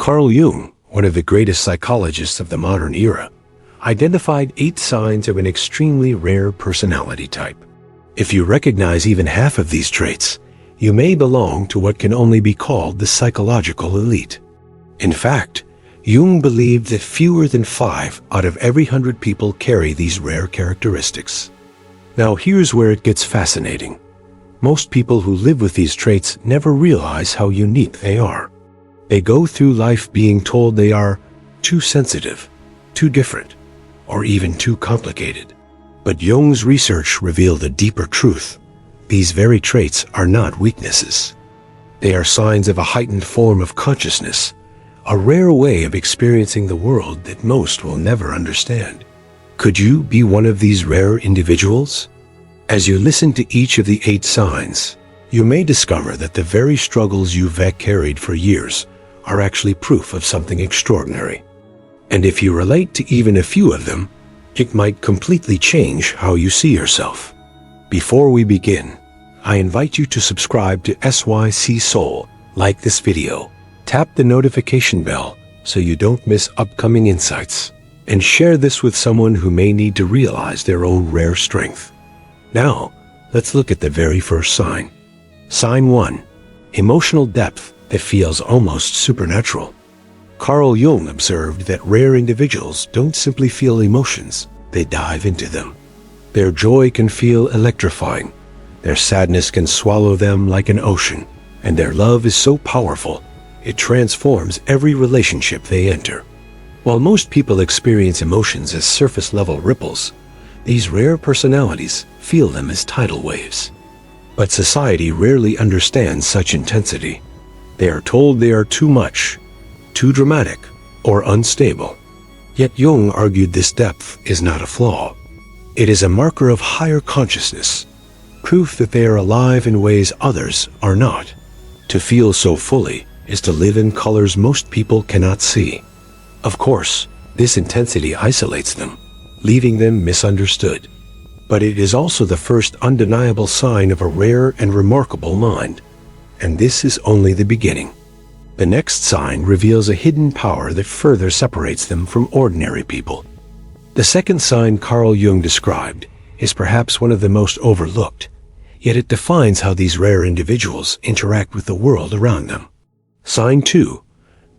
Carl Jung, one of the greatest psychologists of the modern era, identified 8 signs of an extremely rare personality type. If you recognize even half of these traits, you may belong to what can only be called the psychological elite. In fact, Jung believed that fewer than 5 out of every 100 people carry these rare characteristics. Now here's where it gets fascinating. Most people who live with these traits never realize how unique they are. They go through life being told they are too sensitive, too different, or even too complicated. But Jung's research revealed a deeper truth. These very traits are not weaknesses. They are signs of a heightened form of consciousness, a rare way of experiencing the world that most will never understand. Could you be one of these rare individuals? As you listen to each of the 8 signs, you may discover that the very struggles you've carried for years are actually proof of something extraordinary. And if you relate to even a few of them, it might completely change how you see yourself. Before we begin, I invite you to subscribe to SYC Soul, like this video, tap the notification bell so you don't miss upcoming insights, and share this with someone who may need to realize their own rare strength. Now, let's look at the very first sign. Sign 1. Emotional depth that feels almost supernatural. Carl Jung observed that rare individuals don't simply feel emotions, they dive into them. Their joy can feel electrifying, their sadness can swallow them like an ocean, and their love is so powerful, it transforms every relationship they enter. While most people experience emotions as surface-level ripples, these rare personalities feel them as tidal waves. But society rarely understands such intensity. They are told they are too much, too dramatic, or unstable. Yet Jung argued this depth is not a flaw. It is a marker of higher consciousness, proof that they are alive in ways others are not. To feel so fully is to live in colors most people cannot see. Of course, this intensity isolates them, leaving them misunderstood. But it is also the first undeniable sign of a rare and remarkable mind. And this is only the beginning. The next sign reveals a hidden power that further separates them from ordinary people. The second sign Carl Jung described is perhaps one of the most overlooked, yet it defines how these rare individuals interact with the world around them. Sign 2.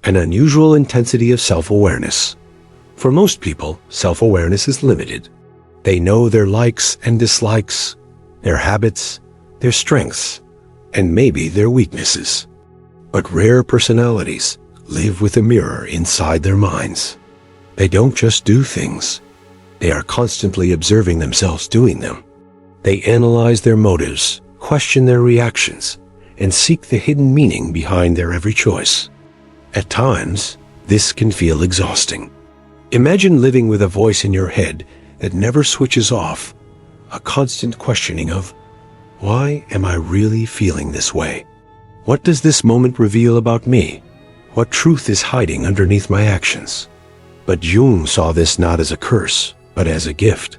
An unusual intensity of self-awareness. For most people, self-awareness is limited. They know their likes and dislikes, their habits, their strengths, and maybe their weaknesses. But rare personalities live with a mirror inside their minds. They don't just do things. They are constantly observing themselves doing them. They analyze their motives, question their reactions, and seek the hidden meaning behind their every choice. At times, this can feel exhausting. Imagine living with a voice in your head that never switches off, a constant questioning of, why am I really feeling this way? What does this moment reveal about me? What truth is hiding underneath my actions? But Jung saw this not as a curse, but as a gift.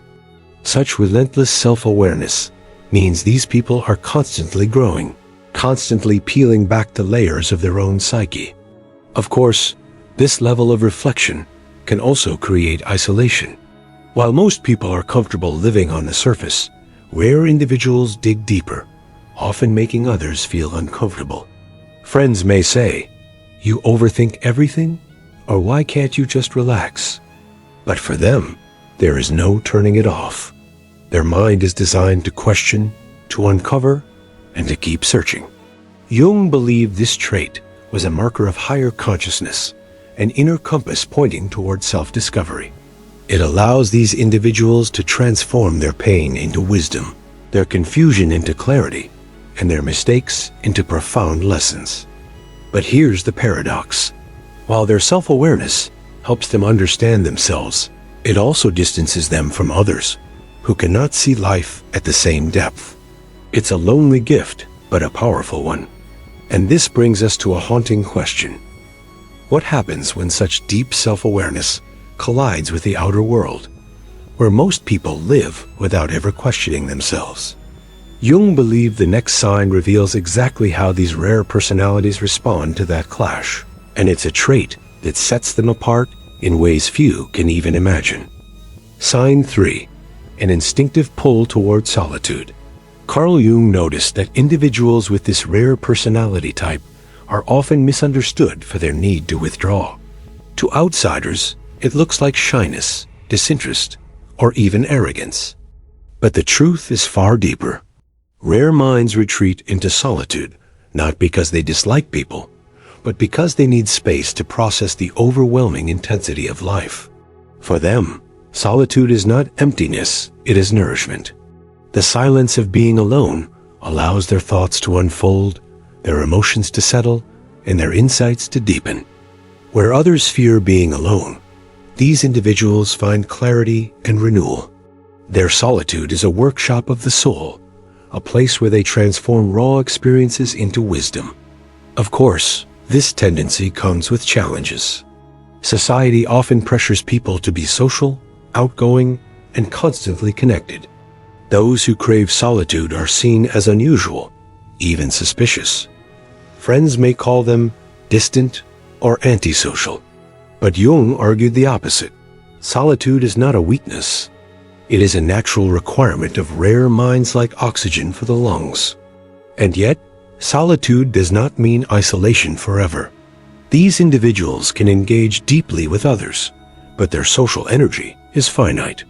Such relentless self-awareness means these people are constantly growing, constantly peeling back the layers of their own psyche. Of course, this level of reflection can also create isolation. While most people are comfortable living on the surface, rare individuals dig deeper, often making others feel uncomfortable. Friends may say, "You overthink everything?" Or "Why can't you just relax?" But for them, there is no turning it off. Their mind is designed to question, to uncover, and to keep searching. Jung believed this trait was a marker of higher consciousness, an inner compass pointing toward self-discovery. It allows these individuals to transform their pain into wisdom, their confusion into clarity, and their mistakes into profound lessons. But here's the paradox. While their self-awareness helps them understand themselves, it also distances them from others who cannot see life at the same depth. It's a lonely gift, but a powerful one. And this brings us to a haunting question. What happens when such deep self-awareness collides with the outer world, where most people live without ever questioning themselves? Jung believed the next sign reveals exactly how these rare personalities respond to that clash. and it's a trait that sets them apart in ways few can even imagine. Sign 3. An instinctive pull toward solitude. Carl Jung noticed that individuals with this rare personality type are often misunderstood for their need to withdraw. To outsiders, it looks like shyness, disinterest, or even arrogance. But the truth is far deeper. Rare minds retreat into solitude, not because they dislike people, but because they need space to process the overwhelming intensity of life. For them, solitude is not emptiness, it is nourishment. The silence of being alone allows their thoughts to unfold, their emotions to settle, and their insights to deepen. Where others fear being alone, these individuals find clarity and renewal. Their solitude is a workshop of the soul, a place where they transform raw experiences into wisdom. Of course, this tendency comes with challenges. Society often pressures people to be social, outgoing, and constantly connected. Those who crave solitude are seen as unusual, even suspicious. Friends may call them distant or antisocial. But Jung argued the opposite. Solitude is not a weakness. It is a natural requirement of rare minds like oxygen for the lungs. And yet, solitude does not mean isolation forever. These individuals can engage deeply with others, but their social energy is finite.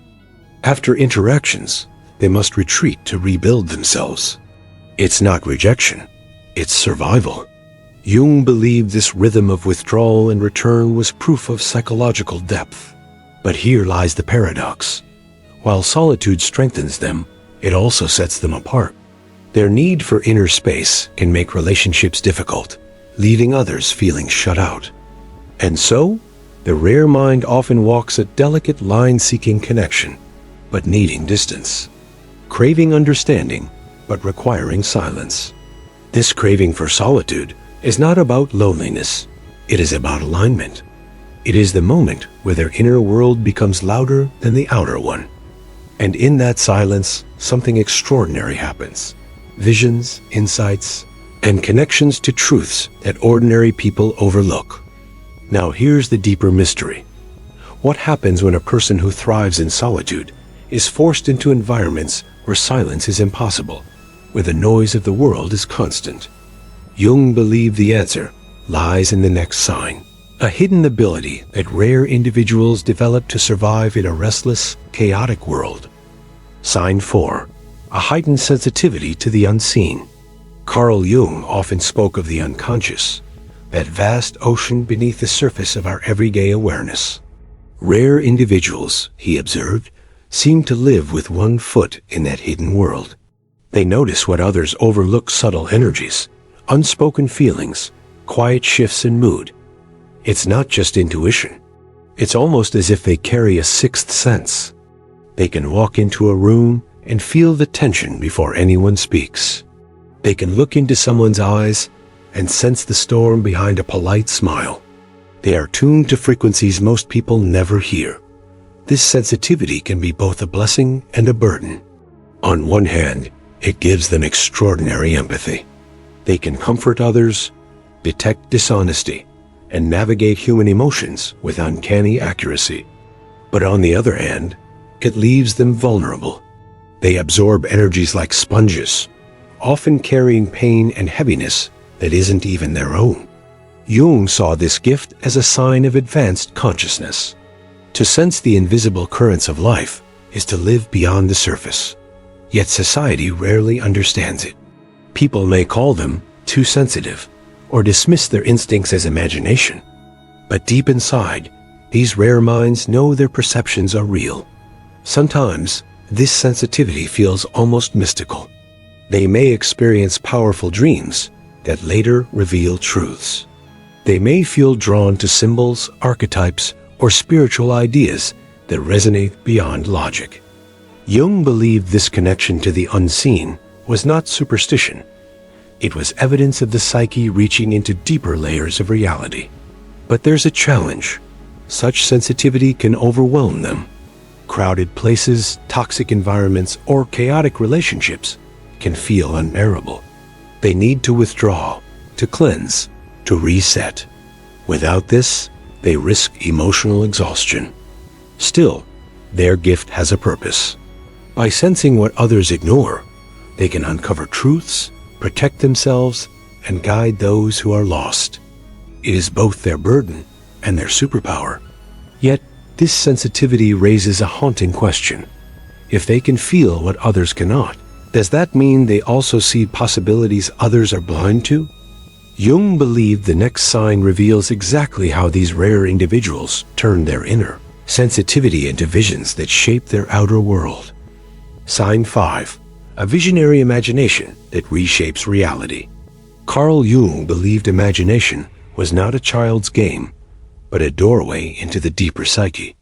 After interactions, they must retreat to rebuild themselves. It's not rejection, it's survival. Jung believed this rhythm of withdrawal and return was proof of psychological depth. But here lies the paradox. While solitude strengthens them, it also sets them apart. Their need for inner space can make relationships difficult, leaving others feeling shut out. And so, the rare mind often walks a delicate line seeking connection, but needing distance. Craving understanding, but requiring silence. This craving for solitude is not about loneliness. It is about alignment. It is the moment where their inner world becomes louder than the outer one. And in that silence, something extraordinary happens. Visions, insights, and connections to truths that ordinary people overlook. Now here's the deeper mystery. What happens when a person who thrives in solitude is forced into environments where silence is impossible, where the noise of the world is constant? Jung believed the answer lies in the next sign, a hidden ability that rare individuals develop to survive in a restless, chaotic world. Sign 4. A heightened sensitivity to the unseen. Carl Jung often spoke of the unconscious, that vast ocean beneath the surface of our everyday awareness. Rare individuals, he observed, seem to live with one foot in that hidden world. They notice what others overlook: subtle energies, unspoken feelings, quiet shifts in mood. It's not just intuition. It's almost as if they carry a sixth sense. They can walk into a room and feel the tension before anyone speaks. They can look into someone's eyes and sense the storm behind a polite smile. They are tuned to frequencies most people never hear. This sensitivity can be both a blessing and a burden. On one hand, it gives them extraordinary empathy. They can comfort others, detect dishonesty, and navigate human emotions with uncanny accuracy. But on the other hand, it leaves them vulnerable. They absorb energies like sponges, often carrying pain and heaviness that isn't even their own. Jung saw this gift as a sign of advanced consciousness. To sense the invisible currents of life is to live beyond the surface. Yet society rarely understands it. People may call them too sensitive or dismiss their instincts as imagination. But deep inside, these rare minds know their perceptions are real. Sometimes, this sensitivity feels almost mystical. They may experience powerful dreams that later reveal truths. They may feel drawn to symbols, archetypes, or spiritual ideas that resonate beyond logic. Jung believed this connection to the unseen was not superstition. It was evidence of the psyche reaching into deeper layers of reality. But there's a challenge. Such sensitivity can overwhelm them. Crowded places, toxic environments, or chaotic relationships can feel unbearable. They need to withdraw, to cleanse, to reset. Without this, they risk emotional exhaustion. Still, their gift has a purpose. By sensing what others ignore, they can uncover truths, protect themselves, and guide those who are lost. It is both their burden and their superpower. Yet, this sensitivity raises a haunting question. If they can feel what others cannot, does that mean they also see possibilities others are blind to? Jung believed the next sign reveals exactly how these rare individuals turn their inner sensitivity into visions that shape their outer world. Sign 5. A visionary imagination that reshapes reality. Carl Jung believed imagination was not a child's game, but a doorway into the deeper psyche.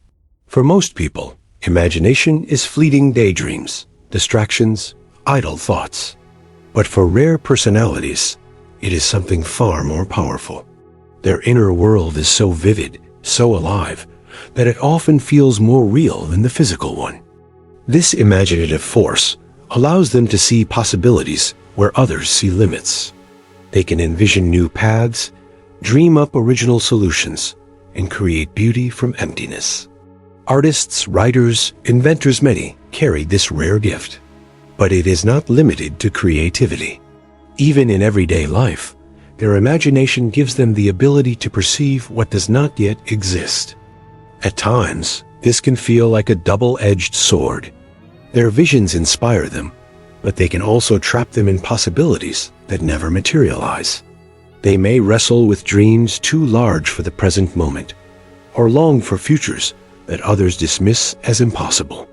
For most people, imagination is fleeting daydreams, distractions, idle thoughts. But for rare personalities, it is something far more powerful. Their inner world is so vivid, so alive, that it often feels more real than the physical one. This imaginative force allows them to see possibilities where others see limits. They can envision new paths, dream up original solutions, and create beauty from emptiness. Artists, writers, inventors, many carry this rare gift. But it is not limited to creativity. Even in everyday life, their imagination gives them the ability to perceive what does not yet exist. At times, this can feel like a double-edged sword. Their visions inspire them, but they can also trap them in possibilities that never materialize. They may wrestle with dreams too large for the present moment, or long for futures that others dismiss as impossible.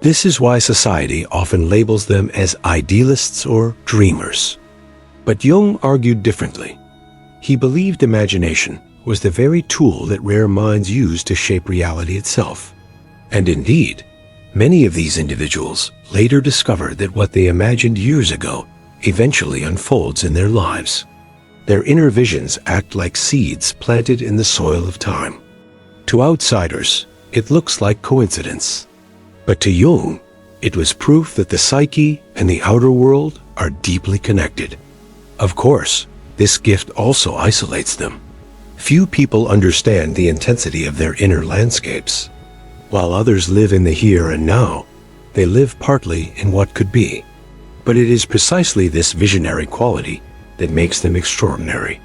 This is why society often labels them as idealists or dreamers. But Jung argued differently. He believed imagination was the very tool that rare minds use to shape reality itself. And indeed, many of these individuals later discovered that what they imagined years ago eventually unfolds in their lives. Their inner visions act like seeds planted in the soil of time. To outsiders, it looks like coincidence. But to Jung, it was proof that the psyche and the outer world are deeply connected. Of course, this gift also isolates them. Few people understand the intensity of their inner landscapes. While others live in the here and now, they live partly in what could be. But it is precisely this visionary quality that makes them extraordinary.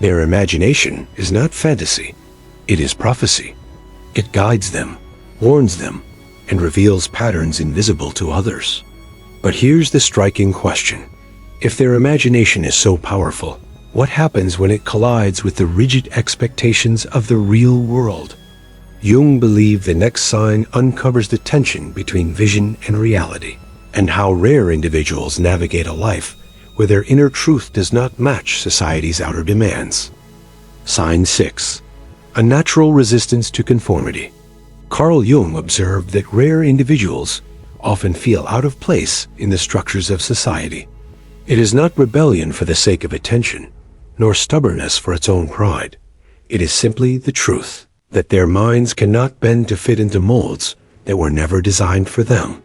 Their imagination is not fantasy, it is prophecy. It guides them, warns them, and reveals patterns invisible to others. But here's the striking question. If their imagination is so powerful, what happens when it collides with the rigid expectations of the real world? Jung believed the next sign uncovers the tension between vision and reality, and how rare individuals navigate a life where their inner truth does not match society's outer demands. Sign 6. A natural resistance to conformity. Carl Jung observed that rare individuals often feel out of place in the structures of society. It is not rebellion for the sake of attention, nor stubbornness for its own pride. It is simply the truth that their minds cannot bend to fit into molds that were never designed for them.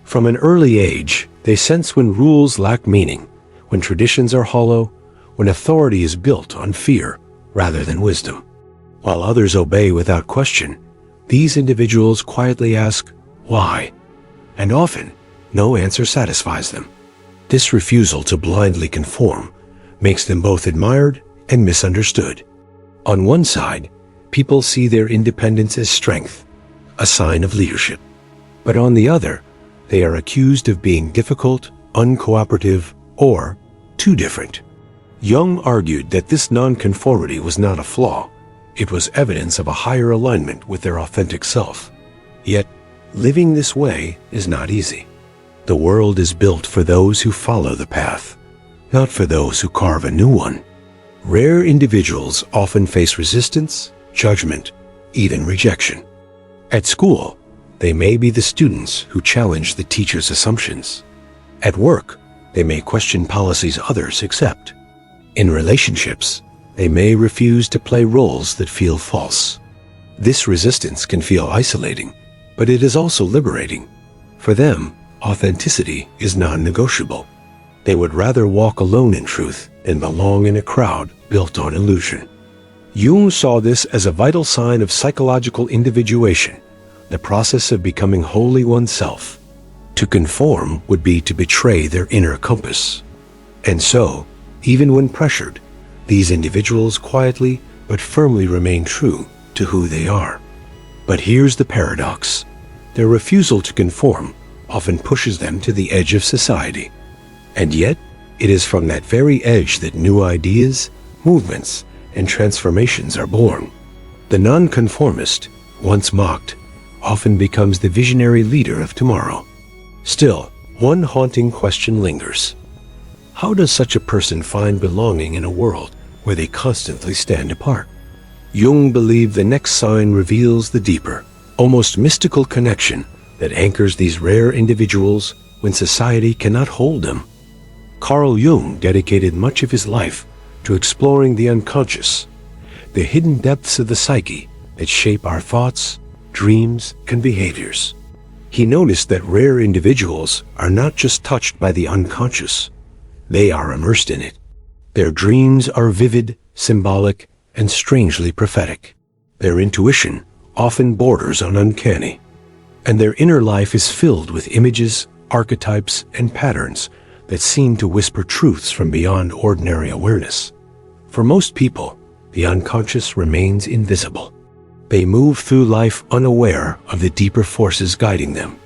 From an early age, they sense when rules lack meaning, when traditions are hollow, when authority is built on fear rather than wisdom. While others obey without question, these individuals quietly ask, why? And often, no answer satisfies them. This refusal to blindly conform makes them both admired and misunderstood. On one side, people see their independence as strength, a sign of leadership. But on the other, they are accused of being difficult, uncooperative, or too different. Jung argued that this nonconformity was not a flaw. It was evidence of a higher alignment with their authentic self. Yet, living this way is not easy. The world is built for those who follow the path, not for those who carve a new one. Rare individuals often face resistance, judgment, even rejection. At school, they may be the students who challenge the teacher's assumptions. At work, they may question policies others accept. In relationships, they may refuse to play roles that feel false. This resistance can feel isolating, but it is also liberating. For them, authenticity is non-negotiable. They would rather walk alone in truth than belong in a crowd built on illusion. Jung saw this as a vital sign of psychological individuation, the process of becoming wholly oneself. To conform would be to betray their inner compass. And so, even when pressured, these individuals quietly but firmly remain true to who they are. But here's the paradox. Their refusal to conform often pushes them to the edge of society. And yet, it is from that very edge that new ideas, movements, and transformations are born. The nonconformist, once mocked, often becomes the visionary leader of tomorrow. Still, one haunting question lingers. How does such a person find belonging in a world where they constantly stand apart? Jung believed the next sign reveals the deeper, almost mystical connection that anchors these rare individuals when society cannot hold them. Carl Jung dedicated much of his life to exploring the unconscious, the hidden depths of the psyche that shape our thoughts, dreams, and behaviors. He noticed that rare individuals are not just touched by the unconscious, they are immersed in it. Their dreams are vivid, symbolic, and strangely prophetic. Their intuition often borders on uncanny, and their inner life is filled with images, archetypes, and patterns that seem to whisper truths from beyond ordinary awareness. For most people, the unconscious remains invisible. They move through life unaware of the deeper forces guiding them.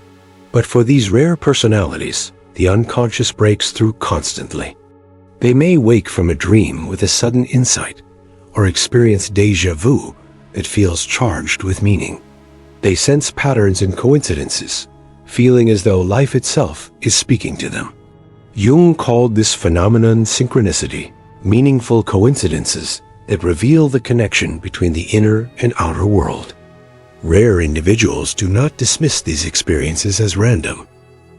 But for these rare personalities, the unconscious breaks through constantly. They may wake from a dream with a sudden insight, or experience déjà vu that feels charged with meaning. They sense patterns and coincidences, feeling as though life itself is speaking to them. Jung called this phenomenon synchronicity, meaningful coincidences that reveal the connection between the inner and outer world. Rare individuals do not dismiss these experiences as random.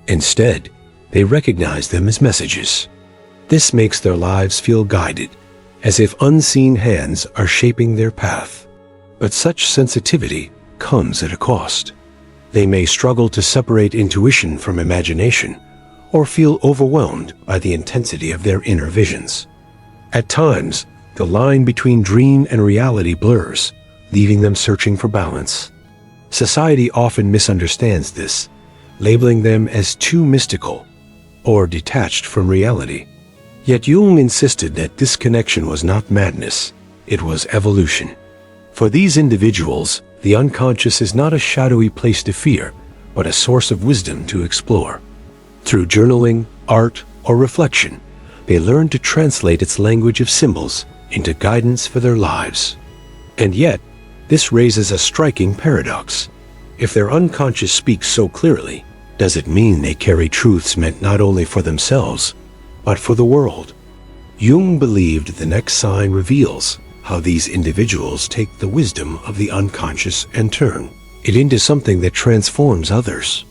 Instead, they recognize them as messages. This makes their lives feel guided, as if unseen hands are shaping their path. But such sensitivity comes at a cost. They may struggle to separate intuition from imagination, or feel overwhelmed by the intensity of their inner visions. At times, the line between dream and reality blurs, leaving them searching for balance. Society often misunderstands this, labeling them as too mystical or detached from reality. Yet Jung insisted that this connection was not madness, it was evolution. For these individuals, the unconscious is not a shadowy place to fear, but a source of wisdom to explore. Through journaling, art, or reflection, they learn to translate its language of symbols into guidance for their lives. And yet, this raises a striking paradox. If their unconscious speaks so clearly, does it mean they carry truths meant not only for themselves, but for the world? Jung believed the next sign reveals how these individuals take the wisdom of the unconscious and turn it into something that transforms others.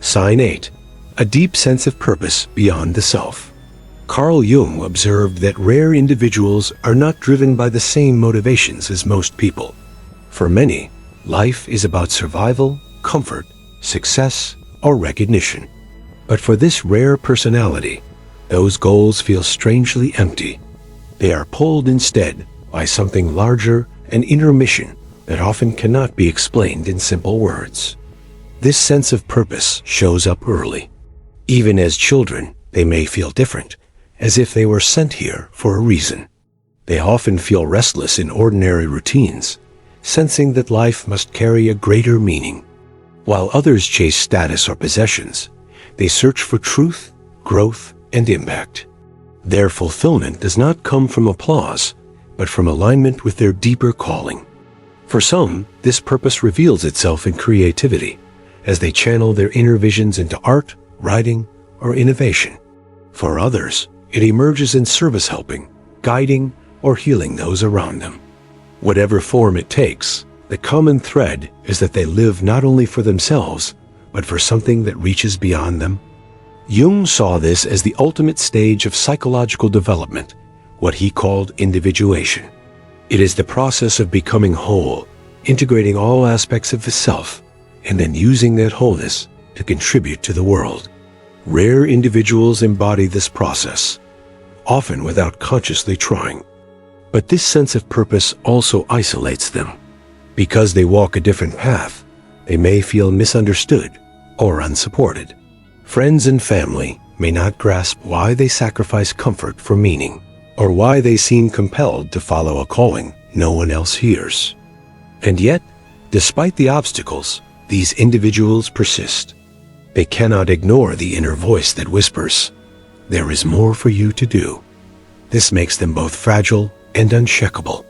Sign 8. A deep sense of purpose beyond the self. Carl Jung observed that rare individuals are not driven by the same motivations as most people. For many, life is about survival, comfort, success, or recognition. But for this rare personality, those goals feel strangely empty. They are pulled instead by something larger, an inner mission that often cannot be explained in simple words. This sense of purpose shows up early. Even as children, they may feel different, as if they were sent here for a reason. They often feel restless in ordinary routines, sensing that life must carry a greater meaning. While others chase status or possessions, they search for truth, growth, and impact. Their fulfillment does not come from applause, but from alignment with their deeper calling. For some, this purpose reveals itself in creativity, as they channel their inner visions into art, writing, or innovation. For others, it emerges in service helping, guiding, or healing those around them. Whatever form it takes, the common thread is that they live not only for themselves, but for something that reaches beyond them. Jung saw this as the ultimate stage of psychological development, what he called individuation. It is the process of becoming whole, integrating all aspects of the self, and then using that wholeness to contribute to the world. Rare individuals embody this process, often without consciously trying. But this sense of purpose also isolates them. Because they walk a different path, they may feel misunderstood or unsupported. Friends and family may not grasp why they sacrifice comfort for meaning, or why they seem compelled to follow a calling no one else hears. And yet, despite the obstacles, these individuals persist. They cannot ignore the inner voice that whispers, "There is more for you to do." This makes them both fragile and unshakable.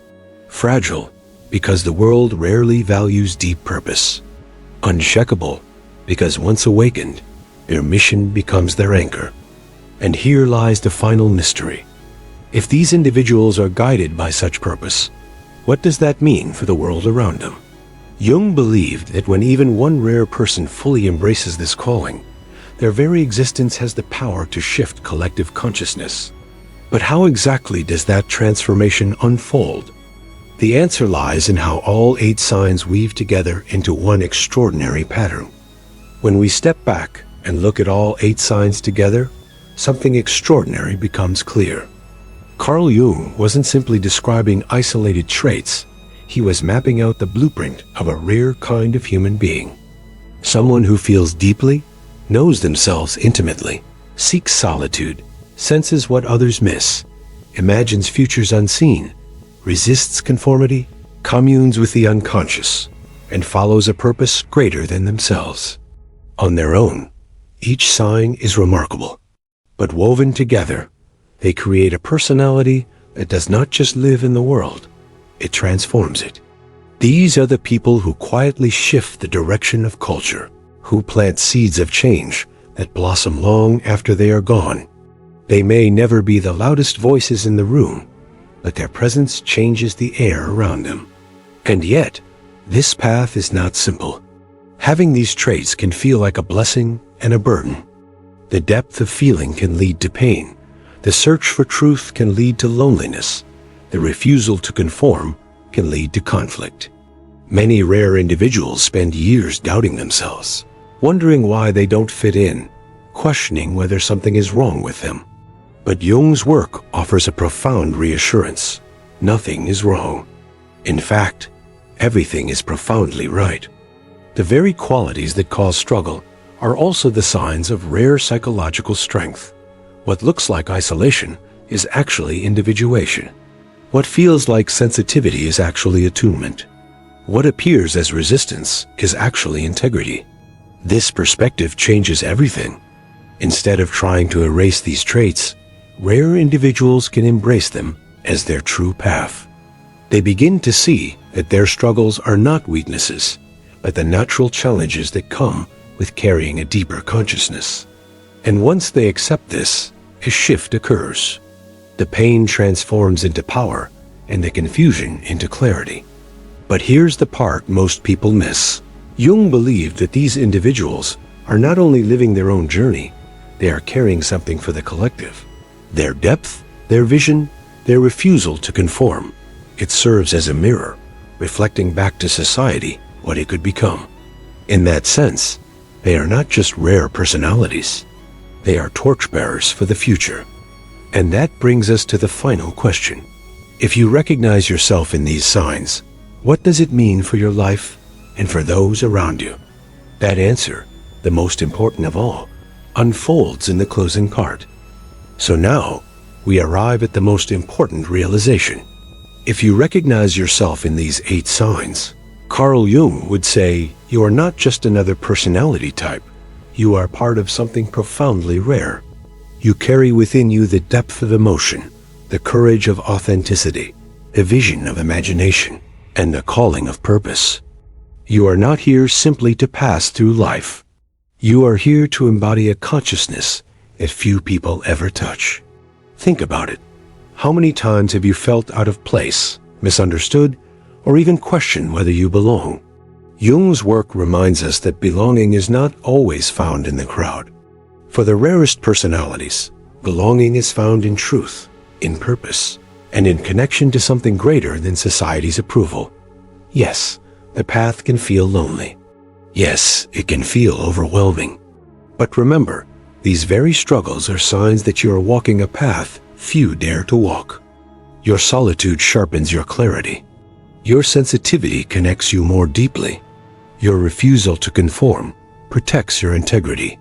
Fragile because the world rarely values deep purpose. Unshakable because once awakened, their mission becomes their anchor. And here lies the final mystery. If these individuals are guided by such purpose, what does that mean for the world around them? Jung believed that when even one rare person fully embraces this calling, their very existence has the power to shift collective consciousness. But how exactly does that transformation unfold? The answer lies in how all 8 signs weave together into one extraordinary pattern. When we step back and look at all 8 signs together, something extraordinary becomes clear. Carl Jung wasn't simply describing isolated traits. He was mapping out the blueprint of a rare kind of human being. Someone who feels deeply, knows themselves intimately, seeks solitude, senses what others miss, imagines futures unseen, resists conformity, communes with the unconscious, and follows a purpose greater than themselves. On their own, each sign is remarkable, but woven together, they create a personality that does not just live in the world, it transforms it. These are the people who quietly shift the direction of culture, who plant seeds of change that blossom long after they are gone. They may never be the loudest voices in the room, but their presence changes the air around them. And yet, this path is not simple. Having these traits can feel like a blessing and a burden. The depth of feeling can lead to pain. The search for truth can lead to loneliness. The refusal to conform can lead to conflict. Many rare individuals spend years doubting themselves, wondering why they don't fit in, questioning whether something is wrong with them. But Jung's work offers a profound reassurance. Nothing is wrong. In fact, everything is profoundly right. The very qualities that cause struggle are also the signs of rare psychological strength. What looks like isolation is actually individuation. What feels like sensitivity is actually attunement. What appears as resistance is actually integrity. This perspective changes everything. Instead of trying to erase these traits, rare individuals can embrace them as their true path. They begin to see that their struggles are not weaknesses, but the natural challenges that come with carrying a deeper consciousness. And once they accept this, a shift occurs. The pain transforms into power, and the confusion into clarity. But here's the part most people miss. Jung believed that these individuals are not only living their own journey, they are carrying something for the collective. Their depth, their vision, their refusal to conform. It serves as a mirror, reflecting back to society what it could become. In that sense, they are not just rare personalities. They are torchbearers for the future. And that brings us to the final question. If you recognize yourself in these signs, what does it mean for your life and for those around you? That answer, the most important of all, unfolds in the closing part. So now, we arrive at the most important realization. If you recognize yourself in these 8 signs, Carl Jung would say you are not just another personality type. You are part of something profoundly rare. You carry within you the depth of emotion, the courage of authenticity, the vision of imagination, and the calling of purpose. You are not here simply to pass through life. You are here to embody a consciousness that few people ever touch. Think about it. How many times have you felt out of place, misunderstood, or even questioned whether you belong? Jung's work reminds us that belonging is not always found in the crowd. For the rarest personalities, belonging is found in truth, in purpose, and in connection to something greater than society's approval. Yes, the path can feel lonely. Yes, it can feel overwhelming. But remember, these very struggles are signs that you are walking a path few dare to walk. Your solitude sharpens your clarity. Your sensitivity connects you more deeply. Your refusal to conform protects your integrity.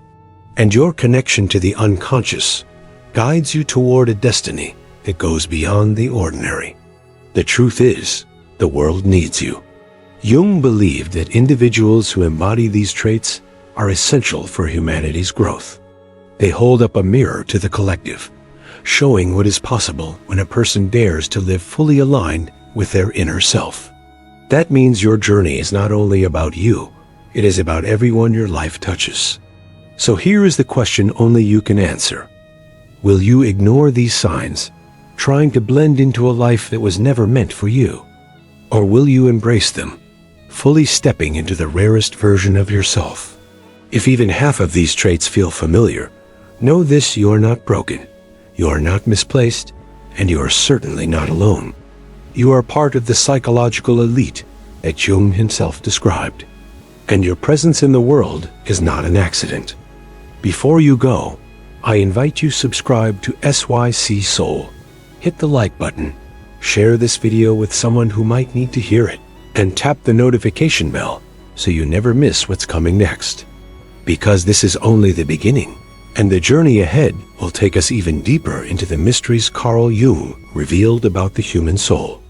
And your connection to the unconscious guides you toward a destiny that goes beyond the ordinary. The truth is, the world needs you. Jung believed that individuals who embody these traits are essential for humanity's growth. They hold up a mirror to the collective, showing what is possible when a person dares to live fully aligned with their inner self. That means your journey is not only about you, it is about everyone your life touches. So here is the question only you can answer. Will you ignore these signs, trying to blend into a life that was never meant for you? Or will you embrace them, fully stepping into the rarest version of yourself? If even half of these traits feel familiar, know this: you are not broken, you are not misplaced, and you are certainly not alone. You are part of the psychological elite that Jung himself described. And your presence in the world is not an accident. Before you go, I invite you to subscribe to SYC Soul. Hit the like button, share this video with someone who might need to hear it, and tap the notification bell so you never miss what's coming next. Because this is only the beginning, and the journey ahead will take us even deeper into the mysteries Carl Jung revealed about the human soul.